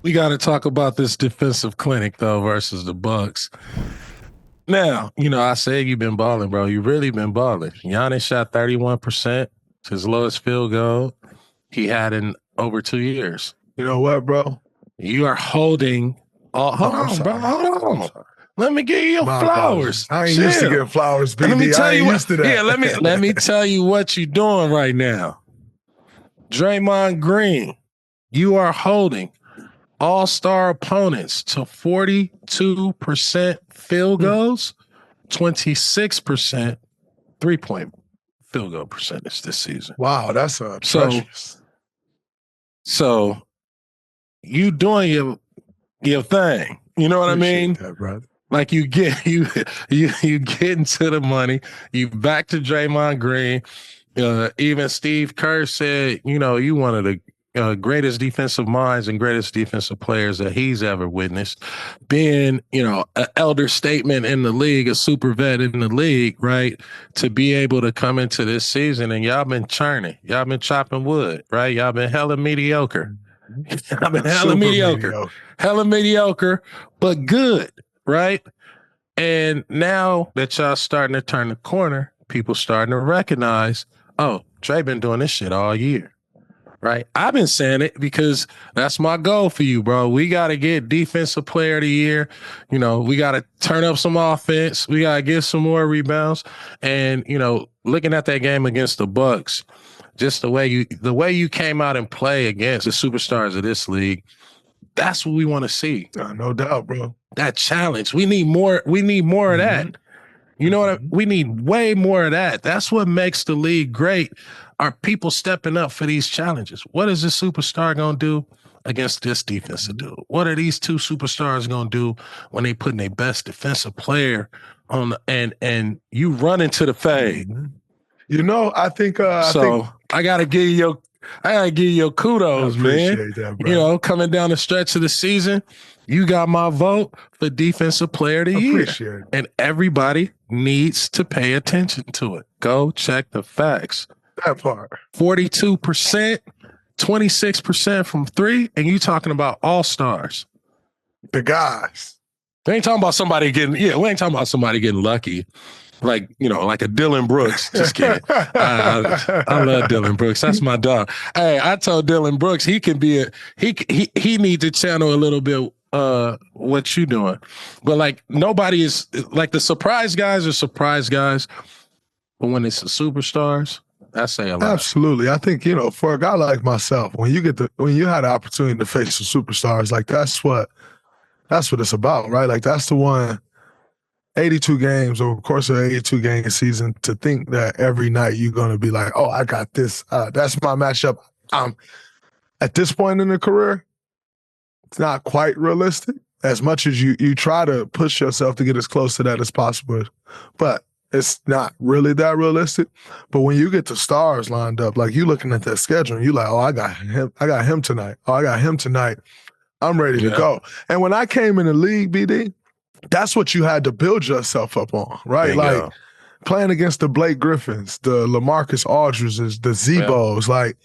We got to talk about this defensive clinic, though, versus the Bucks. Now, I say you've been balling, bro. You really been balling. Giannis shot 31%, his lowest field goal he had in over 2 years. You know what, bro? You are holding. Hold on, bro. Hold on. Let me give you your flowers. I ain't used to getting flowers, BD. Let me tell you used to that. Yeah, let me tell you what you're doing right now. Draymond Green, you are holding all-star opponents to 42% field goals, 26% three-point field goal percentage this season. Wow, that's atrocious. So you doing your thing. You know what I mean? That, brother. Like you get into the money. You back to Draymond Green. Even Steve Kerr said, you one of the greatest defensive minds and greatest defensive players that he's ever witnessed. Being, an elder statement in the league, a super vet in the league, right? To be able to come into this season and y'all been churning. Y'all been chopping wood, right? Y'all been hella mediocre. I've been hella mediocre. Hella mediocre, but good, right? And now that y'all starting to turn the corner, people starting to recognize, oh, Dray been doing this shit all year, right? I've been saying it because that's my goal for you, bro. We got to get Defensive Player of the Year. We got to turn up some offense. We got to get some more rebounds. And, looking at that game against the Bucks, just the way you came out and play against the superstars of this league, that's what we want to see. No doubt, bro. That challenge. We need more. We need more of that. You know what? We need way more of that. That's what makes the league great. Are people stepping up for these challenges? What is this superstar going to do against this defensive dude? What are these two superstars going to do when they putting their best defensive player on and you run into the fade? I think I gotta give you your kudos, man. That, bro. Coming down the stretch of the season, you got my vote for Defensive Player of the Year. And everybody needs to pay attention to it. Go check the facts. That part. 42%, 26% from three, and you talking about all-stars. The guys. We ain't talking about somebody getting lucky. Like a Dylan Brooks. Just kidding. I love Dylan Brooks. That's my dog. Hey, I told Dylan Brooks he can be he needs to channel a little bit what you doing. But like nobody is like the surprise guys are surprise guys. But when it's the superstars, I say a lot. Absolutely. I think, for a guy like myself, when you had the opportunity to face some superstars, like that's what it's about, right? Like that's the one. 82 games over the course of an 82-game season, to think that every night you're going to be like, oh, I got this. That's my matchup. At this point in the career, it's not quite realistic. As much as you try to push yourself to get as close to that as possible, but it's not really that realistic. But when you get the stars lined up, like you looking at that schedule, and you're like, oh, I got him tonight. Oh, I got him tonight. I'm ready to go. And when I came in the league, BD, that's what you had to build yourself up on, right? Like playing against the Blake Griffins, the LaMarcus Aldridges, the Zebos. Like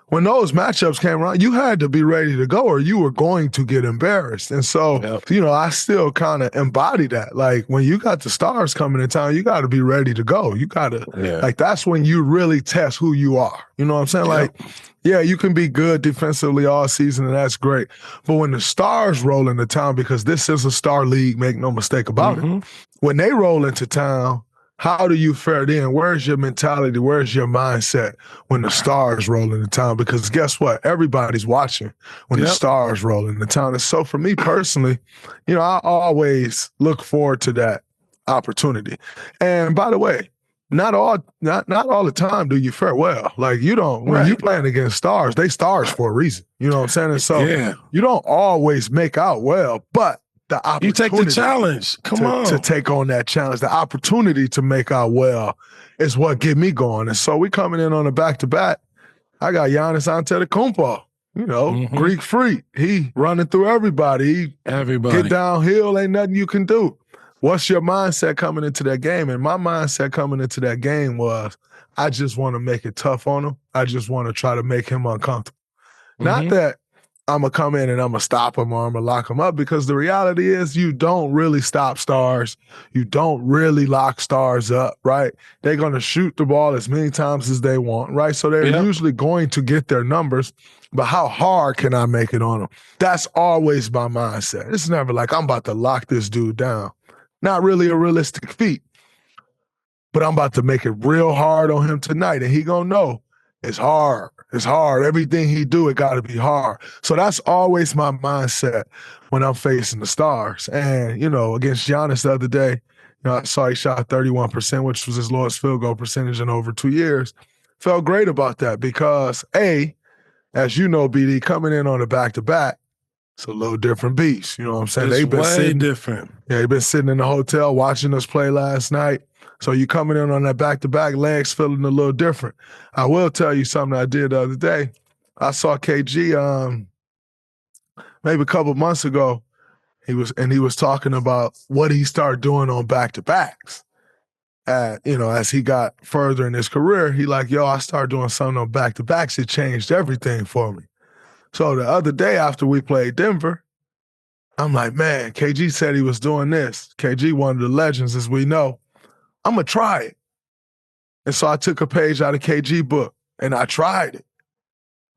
when those matchups came around, you had to be ready to go or you were going to get embarrassed. And so, I still kind of embody that. Like when you got the stars coming in town, you got to be ready to go. You got to, like that's when you really test who you are. You know what I'm saying? Like, yeah, you can be good defensively all season, and that's great. But when the stars roll into town, because this is a star league, make no mistake about it, when they roll into town, how do you fare then? Where's your mentality? Where's your mindset when the stars roll into town? Because guess what? Everybody's watching when the stars roll into town. And so for me personally, I always look forward to that opportunity. And by the way, not all the time do you fare well. Like you don't, when you playing against stars, they stars for a reason. You know what I'm saying? And so you don't always make out well, but the opportunity. You take the challenge. Come on. To take on that challenge, the opportunity to make out well is what get me going. And so we coming in on a back-to-back. I got Giannis Antetokounmpo, Greek freak. He running through everybody. Get downhill, ain't nothing you can do. What's your mindset coming into that game? And my mindset coming into that game was, I just want to make it tough on him. I just want to try to make him uncomfortable. Not that I'm going to come in and I'm going to stop them or I'm going to lock them up, because the reality is you don't really stop stars. You don't really lock stars up, right? They're going to shoot the ball as many times as they want, right? So they're usually going to get their numbers, but how hard can I make it on them? That's always my mindset. It's never like I'm about to lock this dude down. Not really a realistic feat, but I'm about to make it real hard on him tonight, and he going to know it's hard. It's hard. Everything he do, it got to be hard. So that's always my mindset when I'm facing the stars. And, against Giannis the other day, I saw he shot 31%, which was his lowest field goal percentage in over 2 years. Felt great about that because, as you know, BD, coming in on a back-to-back, it's a little different beast. You know what I'm saying? It's way different. Yeah, they've been sitting in the hotel watching us play last night. So you coming in on that back-to-back, legs feeling a little different. I will tell you something I did the other day. I saw KG maybe a couple months ago. He was talking about what he started doing on back-to-backs. As he got further in his career, he like, I started doing something on back-to-backs. It changed everything for me. So the other day after we played Denver, I'm like, man, KG said he was doing this. KG, one of the legends, as we know. I'm going to try it. And so I took a page out of KG book and I tried it.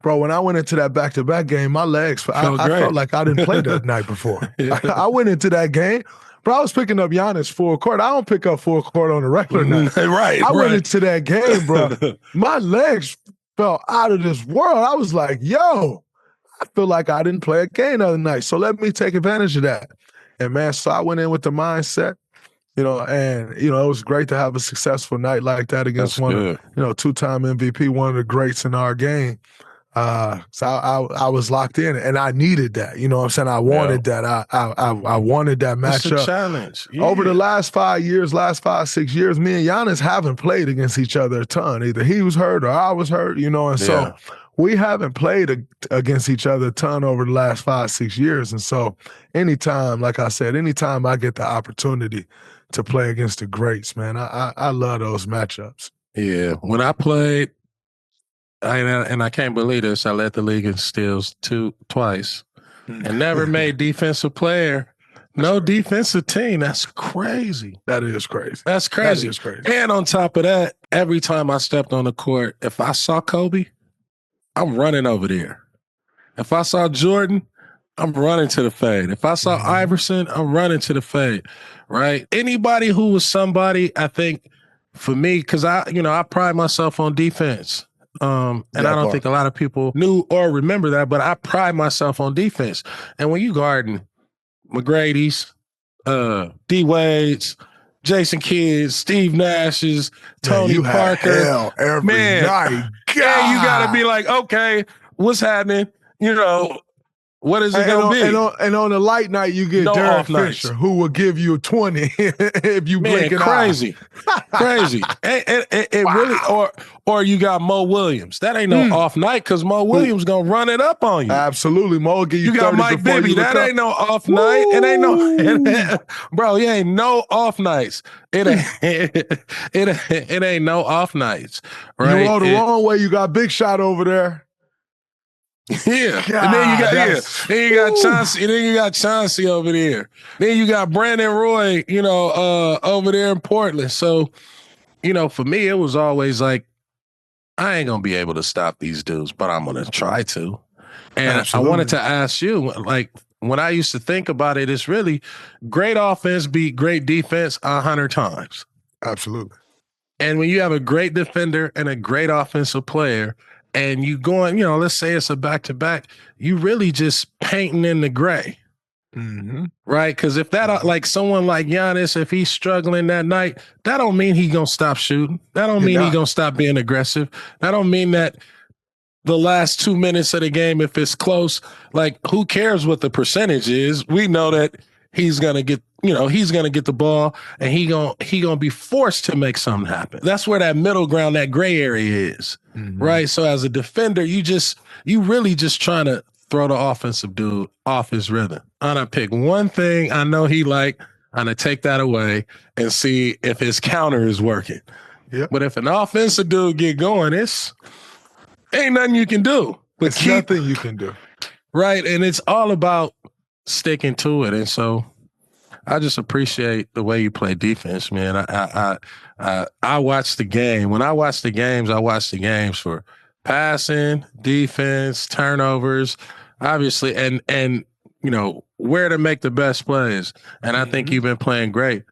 Bro, when I went into that back-to-back game, my legs, I felt like I didn't play that night before. I went into that game. Bro, I was picking up Giannis full court. I don't pick up full court on a regular night. I went into that game, bro. My legs felt out of this world. I was like, I feel like I didn't play a game the other night. So let me take advantage of that. And, man, so I went in with the mindset. It was great to have a successful night like that against two-time MVP, one of the greats in our game. So I was locked in, and I needed that. You know what I'm saying? I wanted that. I wanted that matchup. It's a challenge. Yeah. Over the last 5 years, 6 years, me and Giannis haven't played against each other a ton. Either he was hurt or I was hurt, so we haven't played against each other a ton over the last 5, 6 years. And so anytime I get the opportunity to play against the greats, man, I love those matchups. Yeah. When I played, and I can't believe this, I led the league in steals twice and never made defensive player. No defensive team. That's crazy. That is crazy. That's crazy. That is crazy. And on top of that, every time I stepped on the court, if I saw Kobe, I'm running over there. If I saw Jordan, I'm running to the fade. If I saw Iverson, I'm running to the fade, right? Anybody who was somebody, I think, for me, because I pride myself on defense. And I don't think a lot of people knew or remember that, but I pride myself on defense. And when you guarding McGrady's, D Wade's, Jason Kidd's, Steve Nash's, Tony Parker, every night. God. You got to be like, okay, what's happening? What is it going to be? And on a light night, you get Derek Fisher, who will give you 20 if you blink an crazy. Crazy. It really, or you got Mo Williams. That ain't no off night because Mo Williams going to run it up on you. Absolutely. Mo will give you 30 got Mike Bibby. That ain't no off night. It ain't no, bro, you ain't no off nights. It ain't no off nights. Right? You roll the wrong way, you got Big Shot over there. Yeah, God, and then you got Chauncey, and then you got Chauncey over there. Then you got Brandon Roy, over there in Portland. So, for me, it was always like, I ain't gonna be able to stop these dudes, but I'm gonna try to. And Absolutely. I wanted to ask you, like, when I used to think about it, it's really great offense beat great defense 100 times. Absolutely. And when you have a great defender and a great offensive player, and you going, let's say it's a back-to-back, you really just painting in the gray, right? Because if that, like someone like Giannis, if he's struggling that night, that don't mean he going to stop shooting. That don't mean he going to stop being aggressive. That don't mean that the last 2 minutes of the game, if it's close, like who cares what the percentage is? We know that he's going to get, he's going to get the ball and he going to be forced to make something happen. That's where that middle ground, that gray area is, right? So as a defender, you really just trying to throw the offensive dude off his rhythm. I'm going to pick one thing I know he like, I'm going to take that away and see if his counter is working. Yep. But if an offensive dude get going, ain't nothing you can do. It's nothing you can do. Right. And it's all about sticking to it. And so I just appreciate the way you play defense, man. I watch the game. When I watch the games, I watch the games for passing, defense, turnovers, obviously, and where to make the best plays. And I think you've been playing great.